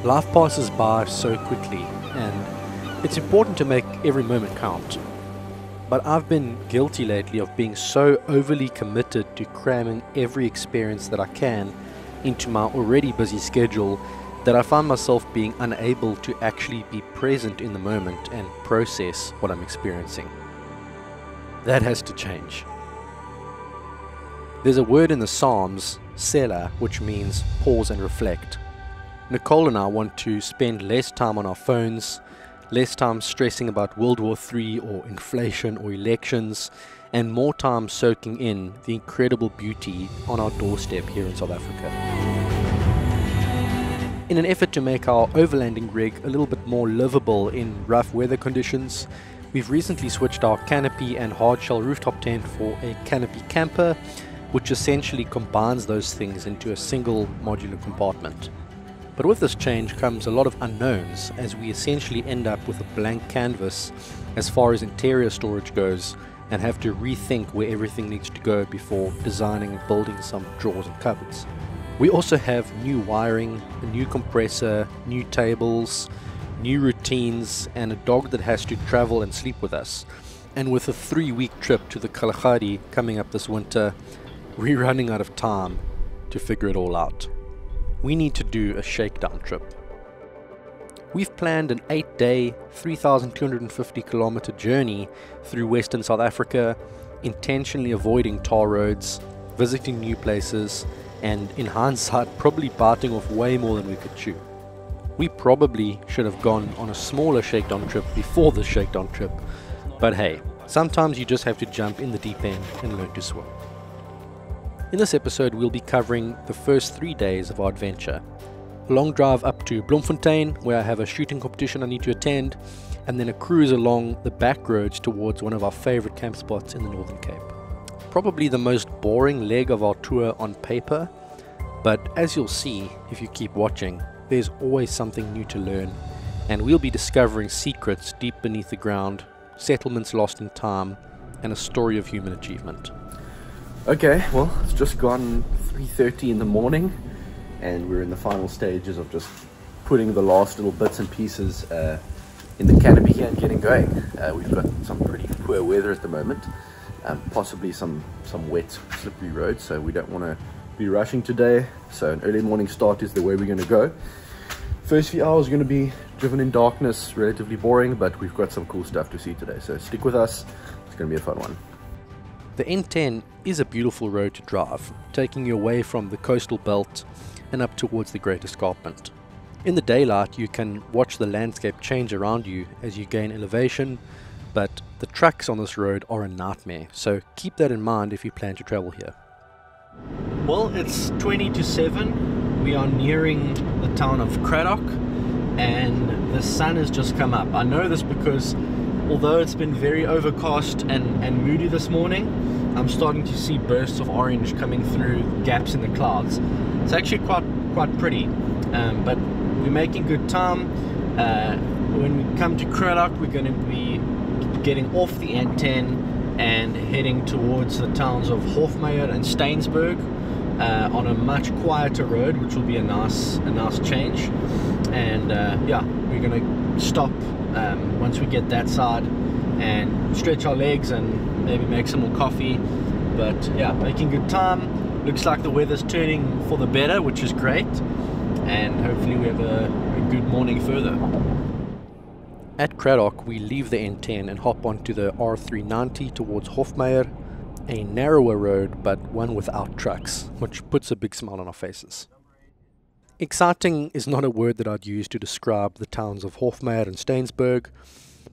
Life passes by so quickly, and it's important to make every moment count. But I've been guilty lately of being so overly committed to cramming every experience that I can into my already busy schedule that I find myself being unable to actually be present in the moment and process what I'm experiencing. That has to change. There's a word in the Psalms, Selah, which means pause and reflect. Nicole and I want to spend less time on our phones, less time stressing about World War III or inflation or elections, and more time soaking in the incredible beauty on our doorstep here in South Africa. In an effort to make our overlanding rig a little bit more livable in rough weather conditions, we've recently switched our canopy and hardshell rooftop tent for a canopy camper, which essentially combines those things into a single modular compartment. But with this change comes a lot of unknowns, as we essentially end up with a blank canvas as far as interior storage goes and have to rethink where everything needs to go before designing and building some drawers and cupboards. We also have new wiring, a new compressor, new tables, new routines, and a dog that has to travel and sleep with us. And with a 3-week trip to the Kalahari coming up this winter, we're running out of time to figure it all out. We need to do a shakedown trip. We've planned an 8-day, 3,250 kilometer journey through Western South Africa, intentionally avoiding tar roads, visiting new places, and in hindsight, probably biting off way more than we could chew. We probably should have gone on a smaller shakedown trip before the shakedown trip, but hey, sometimes you just have to jump in the deep end and learn to swim. In this episode, we'll be covering the first 3 days of our adventure. A long drive up to Bloemfontein, where I have a shooting competition I need to attend, and then a cruise along the back roads towards one of our favorite camp spots in the Northern Cape. Probably the most boring leg of our tour on paper, but as you'll see if you keep watching, there's always something new to learn, and we'll be discovering secrets deep beneath the ground, settlements lost in time, and a story of human achievement. Okay, well, it's just gone 3:30 in the morning, and we're in the final stages of just putting the last little bits and pieces in the canopy here and getting going. We've got some pretty poor weather at the moment, possibly some wet, slippery roads, so we don't want to be rushing today. So an early morning start is the way we're going to go. First few hours are going to be driven in darkness, relatively boring, but we've got some cool stuff to see today, so stick with us. It's going to be a fun one. The N10 is a beautiful road to drive, taking you away from the coastal belt and up towards the Great Escarpment. In the daylight, you can watch the landscape change around you as you gain elevation, but the trucks on this road are a nightmare, so keep that in mind if you plan to travel here. Well, it's 20 to 7. We are nearing the town of Cradock, and the sun has just come up. I know this because although it's been very overcast and moody this morning, I'm starting to see bursts of orange coming through gaps in the clouds. It's actually quite pretty, but we're making good time. When we come to Cradock, we're going to be getting off the N10 and heading towards the towns of Hofmeyer and Steynsburg on a much quieter road, which will be a nice change. And yeah, we're going to stop once we get that side and stretch our legs and maybe make some more coffee. But yeah, making good time. Looks like the weather's turning for the better, which is great, and hopefully we have a good morning further. At Cradock, we leave the N10 and hop onto the R390 towards Hofmeyer, a narrower road but one without trucks, which puts a big smile on our faces. Exciting is not a word that I'd use to describe the towns of Hofmeyer and Steynsburg,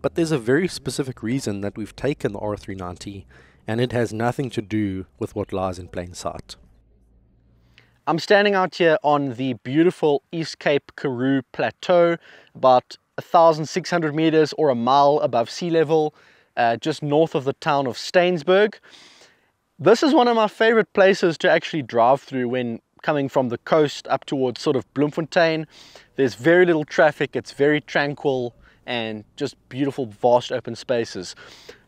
but there's a very specific reason that we've taken the R390, and it has nothing to do with what lies in plain sight. I'm standing out here on the beautiful East Cape Karoo Plateau, about 1,600 meters or a mile above sea level, just north of the town of Steynsburg. This is one of my favorite places to actually drive through when coming from the coast up towards sort of Bloemfontein. There's very little traffic, it's very tranquil and just beautiful vast open spaces.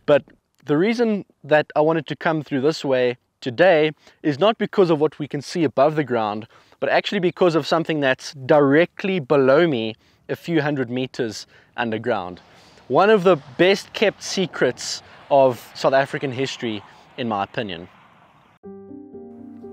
But the reason that I wanted to come through this way today is not because of what we can see above the ground, but actually because of something that's directly below me a few hundred meters underground. One of the best kept secrets of South African history, in my opinion.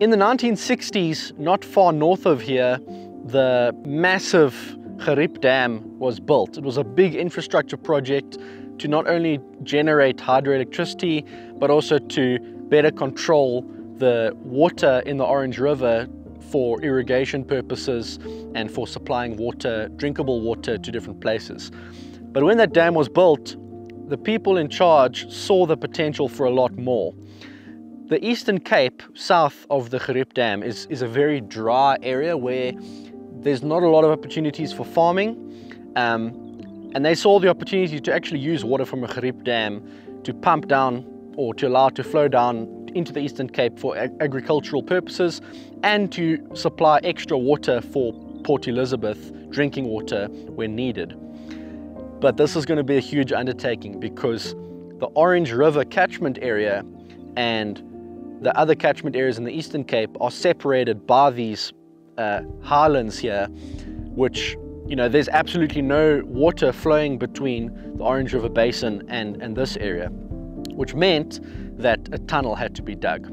In the 1960s, not far north of here, the massive Karoo Dam was built. It was a big infrastructure project to not only generate hydroelectricity, but also to better control the water in the Orange River for irrigation purposes and for supplying water, drinkable water, to different places. But when that dam was built, the people in charge saw the potential for a lot more. The Eastern Cape, south of the Karoo Dam, is a very dry area where there's not a lot of opportunities for farming. And they saw the opportunity to actually use water from a Karoo Dam to pump down, or to allow it to flow down into the Eastern Cape for agricultural purposes, and to supply extra water for Port Elizabeth, drinking water when needed. But this is going to be a huge undertaking because the Orange River catchment area and the other catchment areas in the Eastern Cape are separated by these highlands here, which, you know, there's absolutely no water flowing between the Orange River Basin and this area, which meant that a tunnel had to be dug.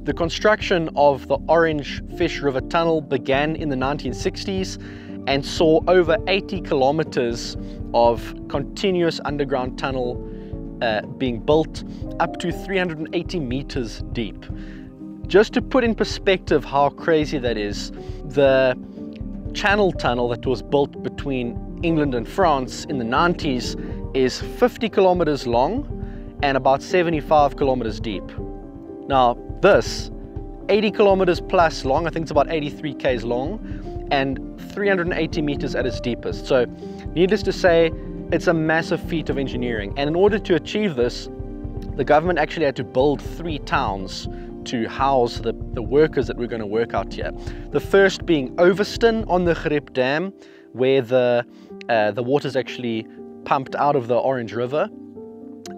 The construction of the Orange Fish River Tunnel began in the 1960s and saw over 80 kilometers of continuous underground tunnel being built, up to 380 meters deep. Just to put in perspective how crazy that is, the Channel Tunnel that was built between England and France in the 90s is 50 kilometers long and about 75 kilometers deep. Now this, 80 kilometers plus long, I think it's about 83 k's long, and 380 meters at its deepest. So needless to say, it's a massive feat of engineering. And in order to achieve this, the government actually had to build 3 towns to house the workers that were going to work out here. The first being Oviston on the Karoo Dam, where the water's actually pumped out of the Orange River.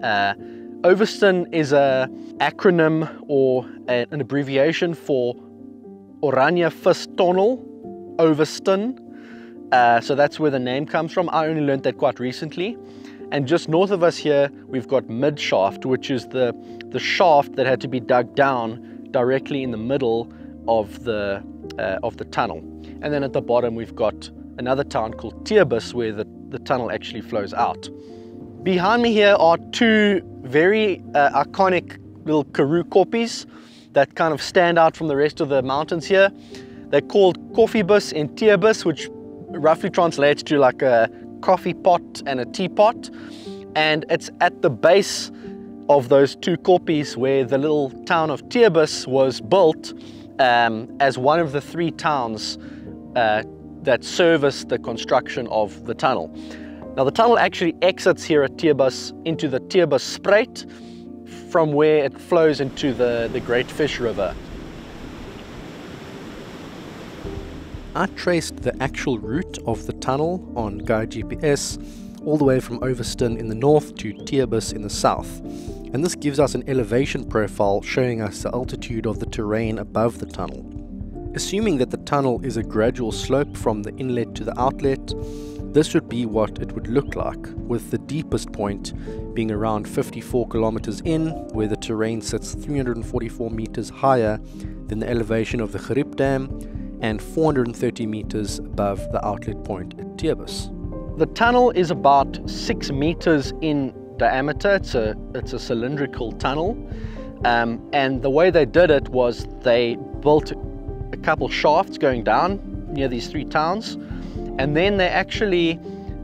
Oviston is an acronym or an abbreviation for Oranje Vistunnel, Oviston. So that's where the name comes from. I only learned that quite recently. And just north of us here, we've got Midshaft, which is the shaft that had to be dug down directly in the middle of the tunnel. And then at the bottom, we've got another town called Teebus, where the tunnel actually flows out. Behind me here are 2 very iconic little Karoo koppies that kind of stand out from the rest of the mountains here. They're called Koffiebus and Teebus, which roughly translates to like a coffee pot and a teapot. And it's at the base of those 2 koppies where the little town of Teebus was built as one of the 3 towns that serviced the construction of the tunnel. Now the tunnel actually exits here at Teebus into the Teebus Spruit, from where it flows into the Great Fish River. I traced the actual route of the tunnel on Guide GPS all the way from Oviston in the north to Teebus in the south, and this gives us an elevation profile showing us the altitude of the terrain above the tunnel. Assuming that the tunnel is a gradual slope from the inlet to the outlet, this would be what it would look like, with the deepest point being around 54 kilometers in, where the terrain sits 344 meters higher than the elevation of the Karoo Dam and 430 meters above the outlet point at Teebus. The tunnel is about 6 meters in diameter. It's a cylindrical tunnel, and the way they did it was they built a couple shafts going down near these 3 towns, and then they actually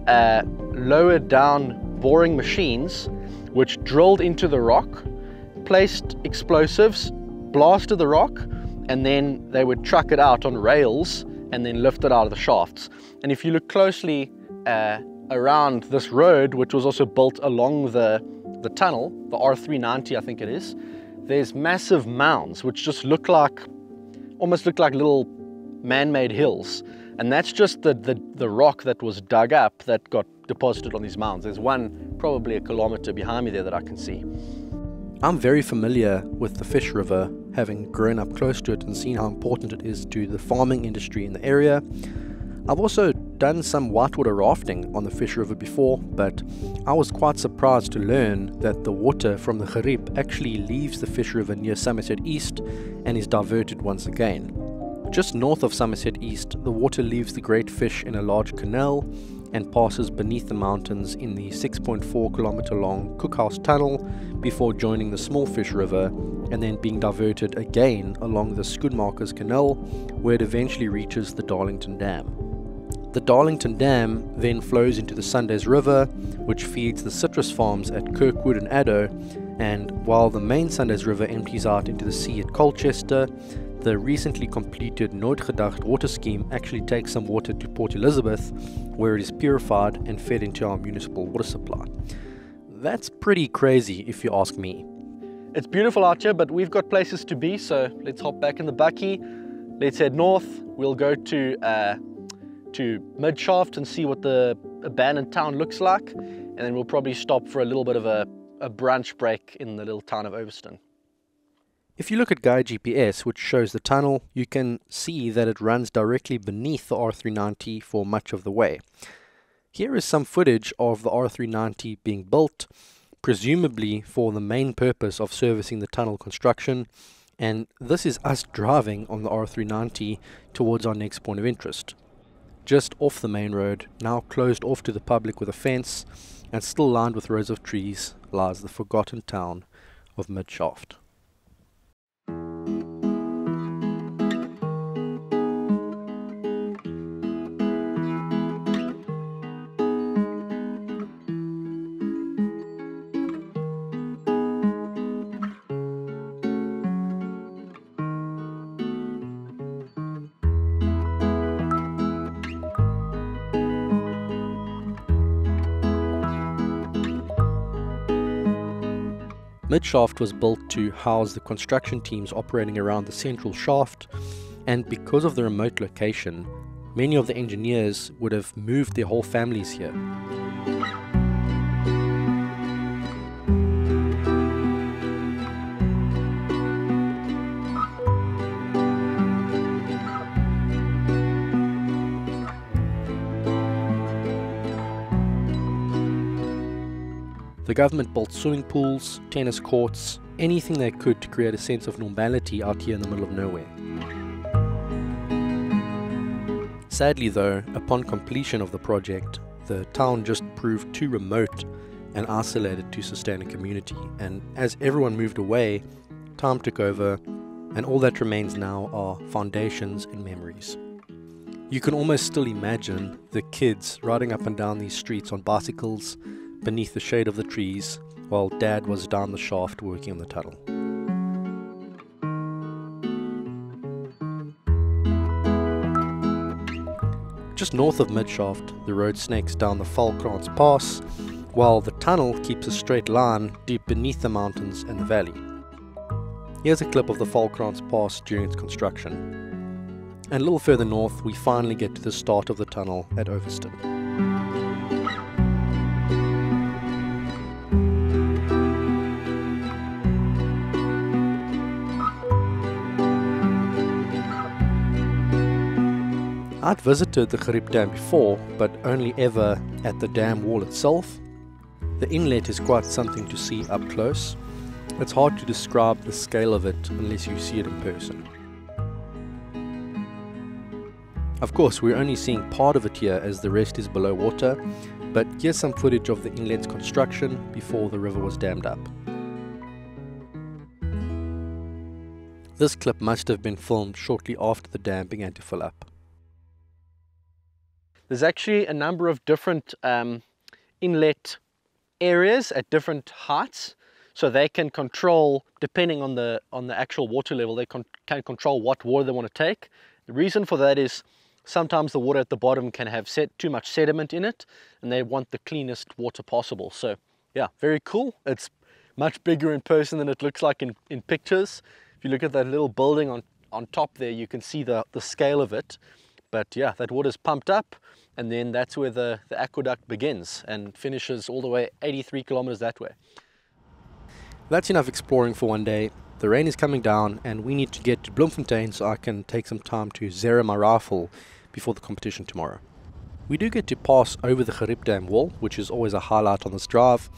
lowered down boring machines which drilled into the rock, placed explosives, blasted the rock, and then they would truck it out on rails and then lift it out of the shafts. And if you look closely around this road, which was also built along the tunnel, the R390 I think it is, there's massive mounds which just almost look like little man-made hills. And that's just the rock that was dug up that got deposited on these mounds. There's one probably a kilometer behind me there that I can see. I'm very familiar with the Fish River, having grown up close to it and seen how important it is to the farming industry in the area. I've also done some whitewater rafting on the Fish River before, but I was quite surprised to learn that the water from the Gariep actually leaves the Fish River near Somerset East and is diverted once again. Just north of Somerset East, the water leaves the Great Fish in a large canal and passes beneath the mountains in the 6.4 kilometer long Cookhouse Tunnel before joining the Small Fish River and then being diverted again along the Schoenmakers Canal, where it eventually reaches the Darlington Dam. The Darlington Dam then flows into the Sundays River, which feeds the citrus farms at Kirkwood and Addo, and while the main Sundays River empties out into the sea at Colchester, the recently completed Noordgedacht water scheme actually takes some water to Port Elizabeth, where it is purified and fed into our municipal water supply. That's pretty crazy if you ask me. It's beautiful out here, but we've got places to be, so let's hop back in the bakkie. Let's head north. We'll go to Midshaft and see what the abandoned town looks like, and then we'll probably stop for a little bit of a brunch break in the little town of Oviston. If you look at Guy GPS, which shows the tunnel, you can see that it runs directly beneath the R390 for much of the way. Here is some footage of the R390 being built, presumably for the main purpose of servicing the tunnel construction, and this is us driving on the R390 towards our next point of interest. Just off the main road, now closed off to the public with a fence, and still lined with rows of trees, lies the forgotten town of Midshaft. Midshaft was built to house the construction teams operating around the central shaft, and because of the remote location, many of the engineers would have moved their whole families here. The government built swimming pools, tennis courts, anything they could to create a sense of normality out here in the middle of nowhere. Sadly though, upon completion of the project, the town just proved too remote and isolated to sustain a community, and as everyone moved away, time took over, and all that remains now are foundations and memories. You can almost still imagine the kids riding up and down these streets on bicycles, beneath the shade of the trees, while Dad was down the shaft working on the tunnel. Just north of Midshaft, the road snakes down the Valkrans Pass, while the tunnel keeps a straight line deep beneath the mountains and the valley. Here's a clip of the Valkrans Pass during its construction. And a little further north, we finally get to the start of the tunnel at Oviston. I'd visited the Gariep Dam before, but only ever at the dam wall itself. The inlet is quite something to see up close. It's hard to describe the scale of it unless you see it in person. Of course, we're only seeing part of it here as the rest is below water, but here's some footage of the inlet's construction before the river was dammed up. This clip must have been filmed shortly after the dam began to fill up. There's actually a number of different inlet areas at different heights, so they can control, depending on the actual water level, they can control what water they want to take. The reason for that is sometimes the water at the bottom can have too much sediment in it, and they want the cleanest water possible. So yeah, very cool. It's much bigger in person than it looks like in pictures. If you look at that little building on top there, you can see the scale of it. But yeah, that water's pumped up, and then that's where the aqueduct begins and finishes all the way 83 kilometers that way. That's enough exploring for one day. The rain is coming down and we need to get to Bloemfontein so I can take some time to zero my rifle before the competition tomorrow. We do get to pass over the Karoo Dam wall, which is always a highlight on this drive,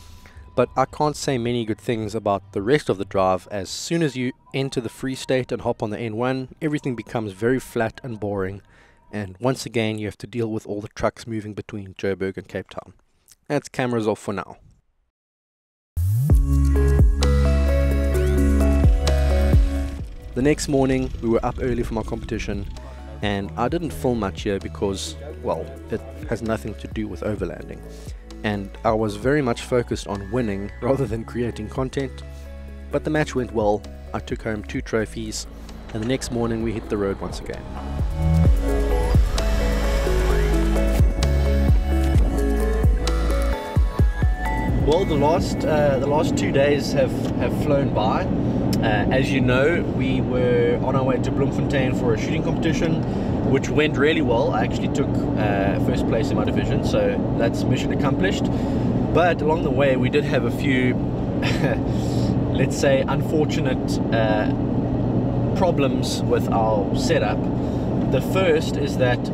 but I can't say many good things about the rest of the drive. As soon as you enter the Free State and hop on the N1, everything becomes very flat and boring, and once again you have to deal with all the trucks moving between Joburg and Cape Town. That's cameras off for now. The next morning we were up early for my competition, and I didn't film much here because, well, it has nothing to do with overlanding, and I was very much focused on winning rather than creating content. But the match went well. I took home 2 trophies, and the next morning we hit the road once again. Well, the last 2 days have flown by. As you know, we were on our way to Bloemfontein for a shooting competition, which went really well. I actually took first place in my division, so that's mission accomplished. But along the way, we did have a few, let's say, unfortunate problems with our setup. The first is that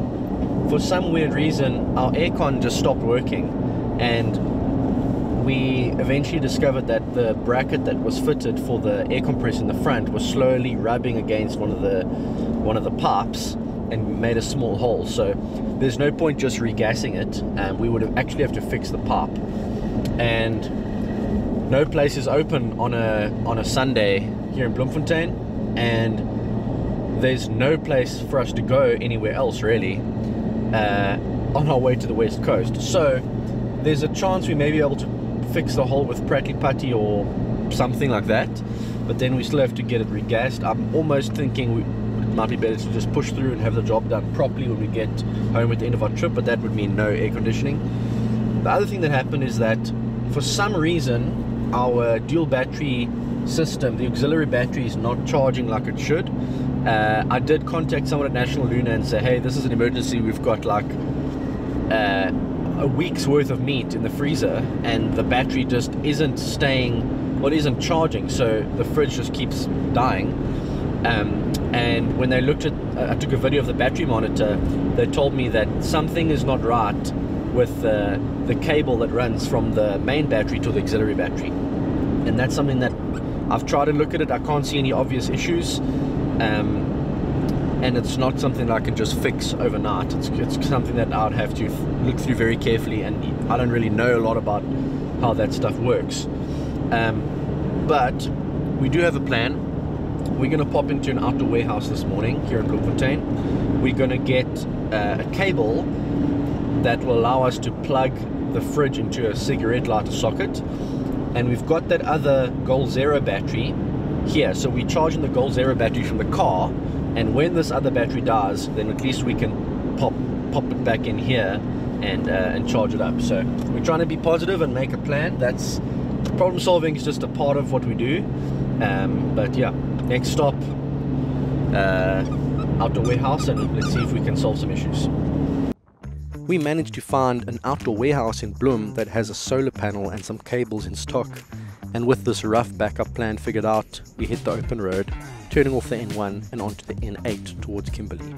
for some weird reason, our aircon just stopped working, and we eventually discovered that the bracket that was fitted for the air compressor in the front was slowly rubbing against one of the pipes and made a small hole. So there's no point just regassing it. We would actually have to fix the pipe, and no place is open on a Sunday here in Bloemfontein, and there's no place for us to go anywhere else really on our way to the west coast. So there's a chance we may be able to fix the hole with Prattly Putty or something like that, but then we still have to get it regassed. I'm almost thinking it might be better to just push through and have the job done properly when we get home at the end of our trip, but that would mean no air conditioning. The other thing that happened is that for some reason our dual battery system, the auxiliary battery, is not charging like it should. I did contact someone at National Luna and say, hey, this is an emergency, we've got like a week's worth of meat in the freezer, and the battery just isn't isn't charging, so the fridge just keeps dying. And when they looked at, I took a video of the battery monitor, they told me that something is not right with the cable that runs from the main battery to the auxiliary battery, and that's something that I've tried to look at it. I can't see any obvious issues, and it's not something that I can just fix overnight. It's something that I would have to look through very carefully, and I don't really know a lot about how that stuff works. But we do have a plan. We're going to pop into an outdoor warehouse this morning here in Bloemfontein. We're going to get a cable that will allow us to plug the fridge into a cigarette lighter socket, and we've got that other Goal Zero battery here, so we're charging the Goal Zero battery from the car, and when this other battery dies, then at least we can pop it back in here and charge it up. So we're trying to be positive and make a plan. That's problem solving is just a part of what we do. But yeah, next stop, outdoor warehouse, and let's see if we can solve some issues. We managed to find an outdoor warehouse in Bloem that has a solar panel and some cables in stock, and with this rough backup plan figured out, we hit the open road, turning off the N1 and onto the N8 towards Kimberley.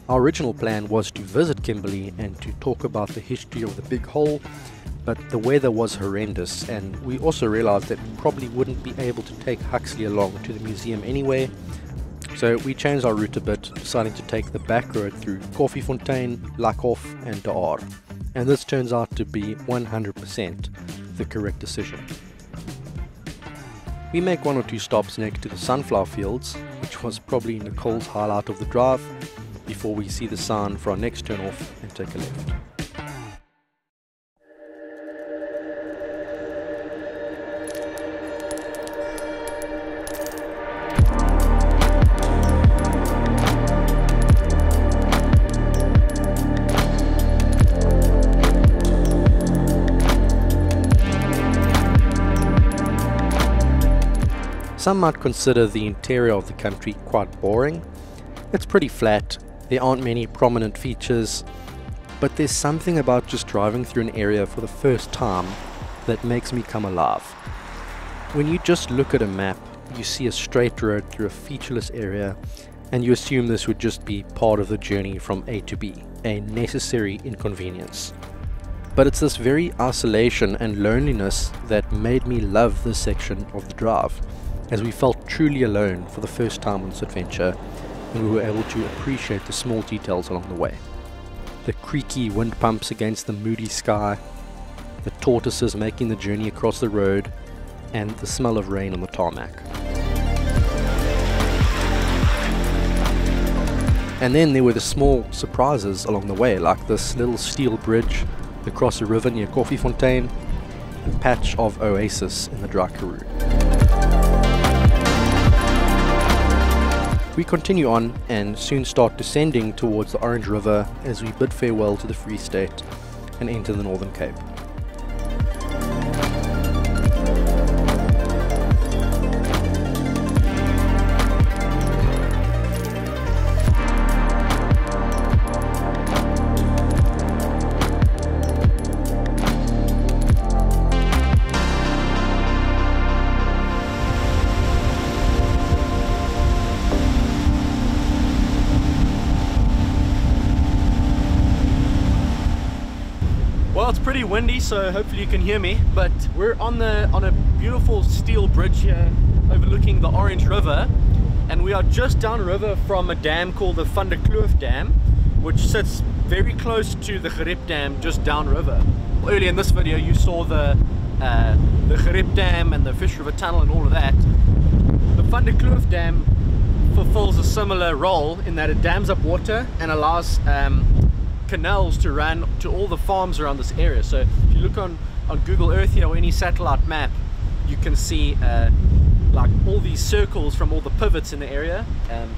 Our original plan was to visit Kimberley and to talk about the history of the big hole, but the weather was horrendous, and we also realized that we probably wouldn't be able to take Huxley along to the museum anyway, so we changed our route a bit, deciding to take the back road through Koffiefontein, Lackhoff and De Aar, and this turns out to be 100% the correct decision. We make 1 or 2 stops next to the sunflower fields, which was probably Nicole's highlight of the drive, before we see the sign for our next turn off and take a left. Some might consider the interior of the country quite boring. It's pretty flat, there aren't many prominent features, but there's something about just driving through an area for the first time that makes me come alive. When you just look at a map, you see a straight road through a featureless area, and you assume this would just be part of the journey from A to B, a necessary inconvenience. But it's this very isolation and loneliness that made me love this section of the drive, as we felt truly alone for the first time on this adventure, and we were able to appreciate the small details along the way. The creaky wind pumps against the moody sky, the tortoises making the journey across the road, and the smell of rain on the tarmac. And then there were the small surprises along the way, like this little steel bridge across a river near Bloemfontein, a patch of oasis in the dry Karoo. We continue on and soon start descending towards the Orange River as we bid farewell to the Free State and enter the Northern Cape. Well, it's pretty windy, so hopefully you can hear me, but we're on a beautiful steel bridge here overlooking the Orange River, and we are just downriver from a dam called the Van der Kloof Dam, which sits very close to the Gerib Dam just downriver. Earlier in this video you saw the Gerib Dam and the Fish River Tunnel and all of that. The Van der Kloof Dam fulfills a similar role in that it dams up water and allows canals to run to all the farms around this area. So if you look on Google Earth here or any satellite map, you can see like all these circles from all the pivots in the area.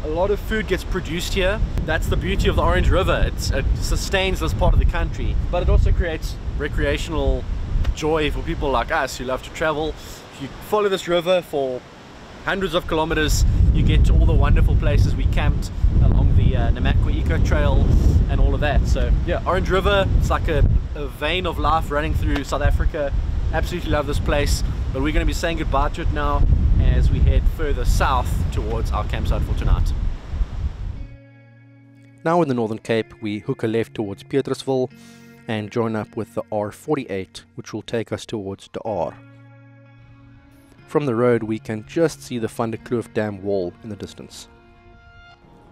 A lot of food gets produced here. That's the beauty of the Orange River. It sustains this part of the country, but it also creates recreational joy for people like us who love to travel. If you follow this river for hundreds of kilometers, you get to all the wonderful places we camped along the Namakwa Eco Trail and all of that. So yeah, Orange River, it's like a vein of life running through South Africa. Absolutely love this place, but we're going to be saying goodbye to it now as we head further south towards our campsite for tonight. Now in the Northern Cape, we hook a left towards Pietersville and join up with the R48, which will take us towards De Aar. From the road we can just see the Van der Kloof Dam wall in the distance.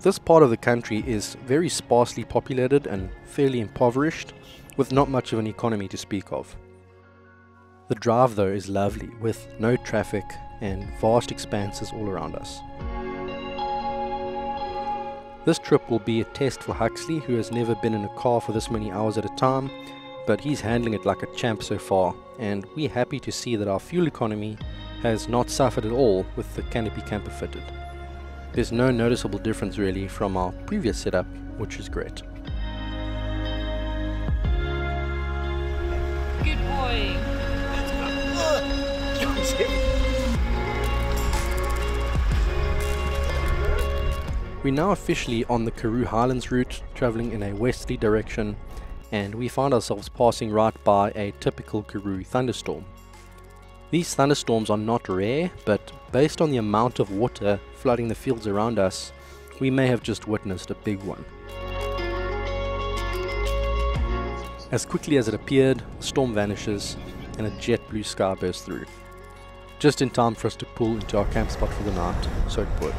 This part of the country is very sparsely populated and fairly impoverished, with not much of an economy to speak of. The drive though is lovely, with no traffic and vast expanses all around us. This trip will be a test for Huxley, who has never been in a car for this many hours at a time, but he's handling it like a champ so far, and we're happy to see that our fuel economy has not suffered at all with the canopy camper fitted. There's no noticeable difference really from our previous setup, which is great. Good boy. We're now officially on the Karoo Highlands route, travelling in a westerly direction, and we find ourselves passing right by a typical Karoo thunderstorm. These thunderstorms are not rare, but based on the amount of water flooding the fields around us, we may have just witnessed a big one. As quickly as it appeared, the storm vanishes and a jet blue sky bursts through. Just in time for us to pull into our camp spot for the night, Soutpoort.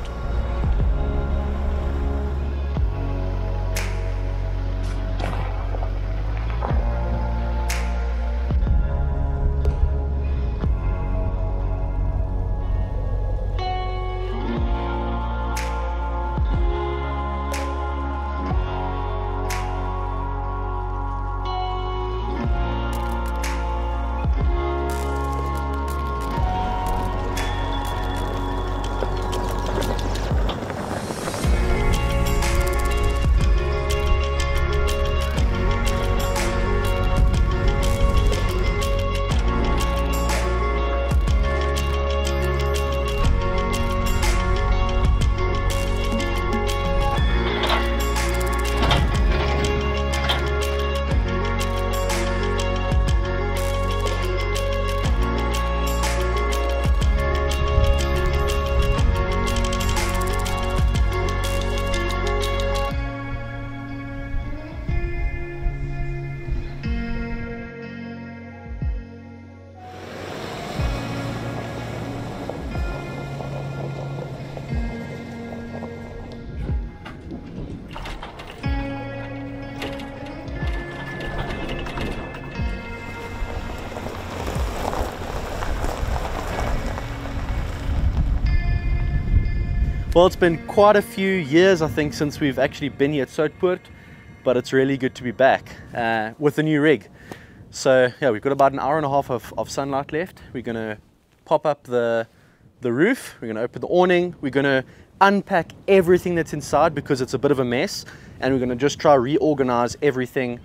Well, it's been quite a few years, I think, since we've actually been here at Soutpoort, but it's really good to be back with the new rig. So yeah, we've got about an hour and a half of sunlight left. We're going to pop up the roof, we're going to open the awning, we're going to unpack everything that's inside because it's a bit of a mess, and we're going to just try reorganize everything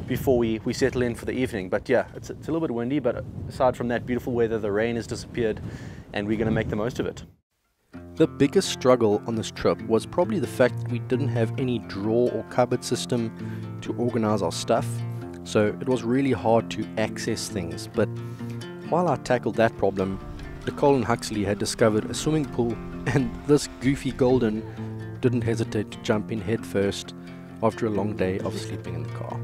before we settle in for the evening. But yeah, it's a little bit windy, but aside from that, beautiful weather, the rain has disappeared, and we're going to make the most of it. The biggest struggle on this trip was probably the fact that we didn't have any drawer or cupboard system to organize our stuff, so it was really hard to access things. But while I tackled that problem, Nicole and Huxley had discovered a swimming pool, and this goofy golden didn't hesitate to jump in head first after a long day of sleeping in the car.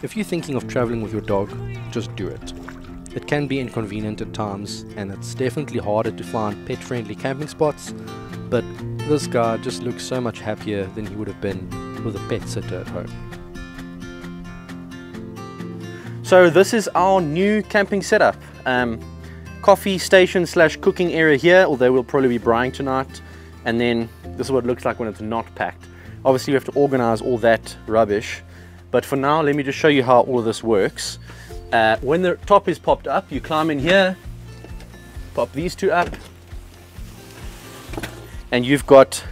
If you're thinking of traveling with your dog, just do it. It can be inconvenient at times, and it's definitely harder to find pet-friendly camping spots, but this guy just looks so much happier than he would have been with a pet sitter at home. So this is our new camping setup. Coffee station / cooking area here, although we'll probably be braaiing tonight, and then this is what it looks like when it's not packed. Obviously we have to organize all that rubbish, but for now let me just show you how all of this works. When the top is popped up, you climb in here, pop these two up, and you've got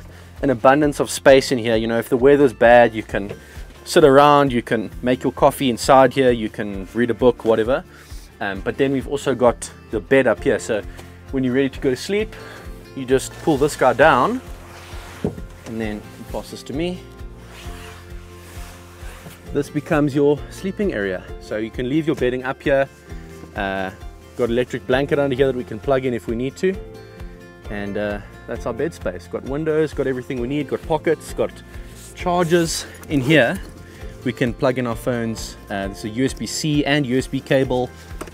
an abundance of space in here. You know, if the weather's bad, you can sit around, you can make your coffee inside here, you can read a book, whatever. But then we've also got the bed up here, so when you're ready to go to sleep, you just pull this guy down, and then pass this to me. This becomes your sleeping area, so you can leave your bedding up here. Got an electric blanket under here that we can plug in if we need to, and that's our bed space. Got windows, got everything we need, got pockets, got chargers in here. We can plug in our phones. There's a USB-C and USB cable,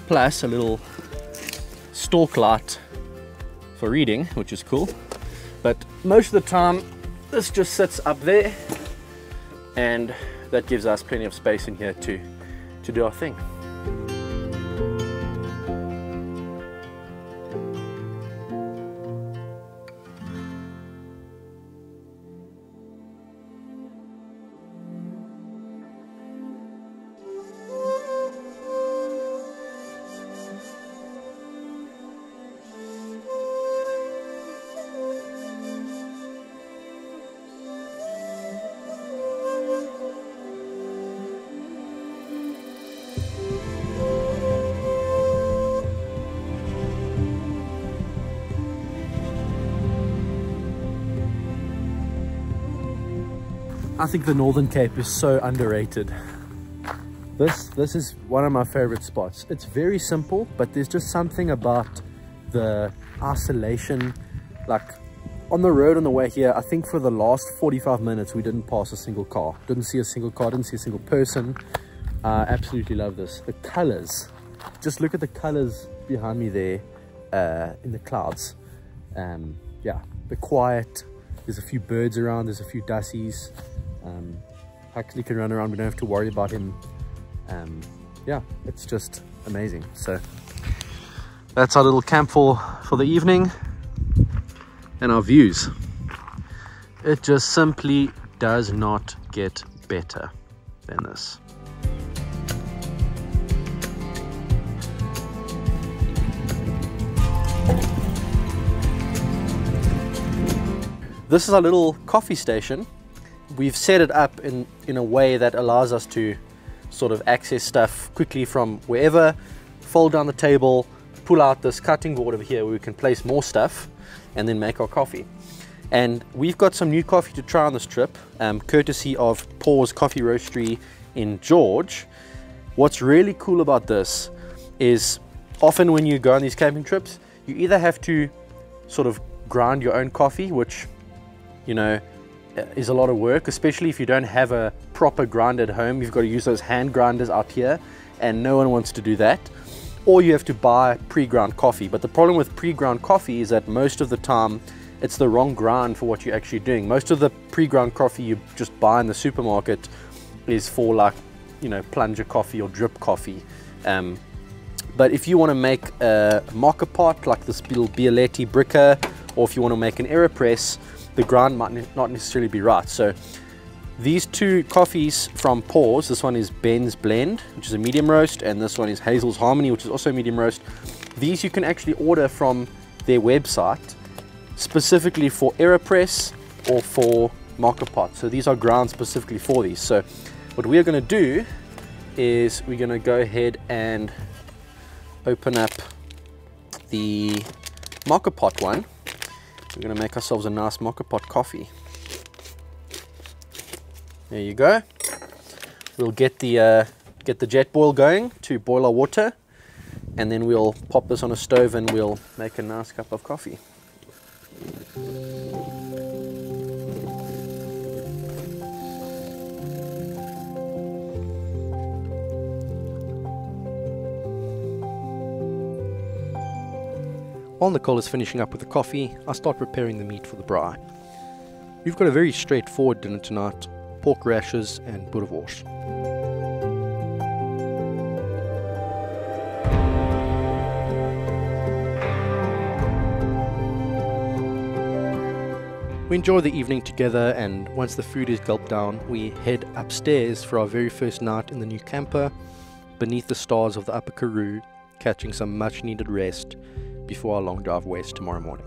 plus a little stalk light for reading, which is cool. But most of the time this just sits up there, and that gives us plenty of space in here to do our thing. I think the Northern Cape is so underrated. This is one of my favorite spots. It's very simple, but there's just something about the isolation. Like on the road on the way here, I think for the last 45 minutes we didn't pass a single car, didn't see a single car, didn't see a single person. I absolutely love this. The colors, just look at the colors behind me there in the clouds. Yeah, the quiet, there's a few birds around, there's a few dussies. Huxley can run around, we don't have to worry about him. Yeah, it's just amazing. So that's our little camp for the evening, and our views. It just simply does not get better than this. This is our little coffee station. We've set it up in a way that allows us to sort of access stuff quickly from wherever, fold down the table, pull out this cutting board over here where we can place more stuff, and then make our coffee. And we've got some new coffee to try on this trip, courtesy of Paws Coffee Roastery in George. What's really cool about this is often when you go on these camping trips, you either have to sort of grind your own coffee, which, you know, is a lot of work, especially if you don't have a proper grinder at home. You've got to use those hand grinders out here, and no one wants to do that. Or you have to buy pre-ground coffee. But the problem with pre-ground coffee is that most of the time it's the wrong grind for what you're actually doing. Most of the pre-ground coffee you just buy in the supermarket is for, like, you know, plunger coffee or drip coffee. But if you want to make a mocha pot like this little Bialetti Bricca, or if you want to make an AeroPress, the ground might not necessarily be right. So these two coffees from Pause, this one is Ben's Blend, which is a medium roast, and this one is Hazel's Harmony, which is also a medium roast. These you can actually order from their website specifically for AeroPress or for market pot. So these are ground specifically for these. So what we are going to do is we're going to go ahead and open up the market pot one. We're going to make ourselves a nice market pot coffee. There you go. We'll get the jet boil going to boil our water, and then we'll pop this on a stove and we'll make a nice cup of coffee. While Nicole is finishing up with the coffee, I start preparing the meat for the braai. We've got a very straightforward dinner tonight: pork rashers and boerewors. We enjoy the evening together, and once the food is gulped down, we head upstairs for our very first night in the new camper, beneath the stars of the Upper Karoo, catching some much needed rest before our long drive west tomorrow morning.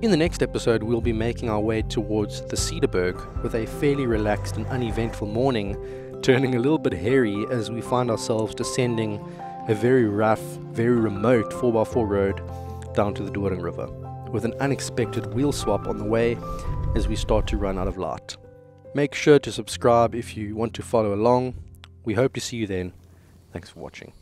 In the next episode, we'll be making our way towards the Cederberg with a fairly relaxed and uneventful morning, turning a little bit hairy as we find ourselves descending a very rough, very remote 4x4 road down to the Doring River, with an unexpected wheel swap on the way as we start to run out of light. Make sure to subscribe if you want to follow along. We hope to see you then. Thanks for watching.